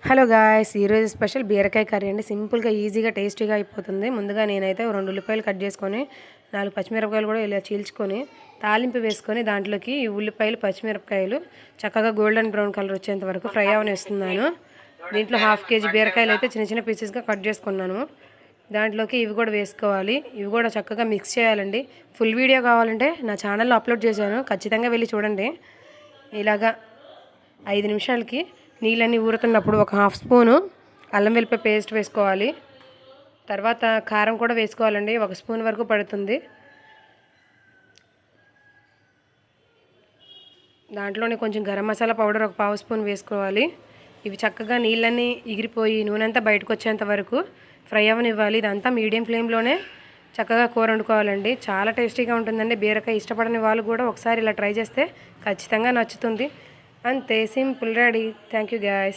Hello guys, ఈరోజు special బీరకాయ curry అండి. సింపుల్గా ఈజీగా టేస్టీగా అయిపోతుంది. ముందుగా నేనైతే 2 ఉల్లిపాయలు కట్ చేసుకొని 4 పచ్చిమిరపకాయలు కూడా ఇలా చీల్చుకొని తాలింపు వేసుకొని దాంట్లోకి ఈ ఉల్లిపాయలు పచ్చిమిరపకాయలు చక్కగా గోల్డెన్ బ్రౌన్ కలర్ వచ్చేంత వరకు ఫ్రై అవనిస్తున్నాను. దీంట్లో 1/2 కేజీ బీరకాయలు అయితే చిన్న చిన్న పీసెస్గా కట్ చేసుకున్నాను. దాంట్లోకి ఇవి కూడా వేసుకోవాలి. ఇవి కూడా చక్కగా మిక్స్ చేయాలండి. ఫుల్ వీడియో కావాలంటే నా ఛానల్లో అప్లోడ్ చేశాను, ఖచ్చితంగా వెళ్ళి చూడండి. ఇలాగా 5 నిమిషాలకి నీళ్ళన్నీ ఊరుతున్నప్పుడు ఒక 1/2 స్పూను అల్లం వెల్లిపాయ పేస్ట్ వేసుకోవాలి. తర్వాత కారం కూడా వేసుకోవాలండి, 1 స్పూన్ వరకు పడుతుంది. దాంట్లోనే కొంచెం గరం మసాలా పౌడర్ ఒక 1/2 స్పూన్ వేసుకోవాలి. ఇవి చక్కగా నీళ్ళన్నీ ఎగిరిపోయి నూనె అంతా బయటకు వచ్చేంత వరకు ఫ్రై అవనివ్వాలి. ఇదంతా మీడియం ఫ్లేమ్లోనే చక్కగా కూర వండుకోవాలండి. చాలా టేస్టీగా ఉంటుందండి. బీరకాయ ఇష్టపడని వాళ్ళు కూడా ఒకసారి ఇలా ట్రై చేస్తే ఖచ్చితంగా నచ్చుతుంది. అంతే, simple, ready. Thank you guys.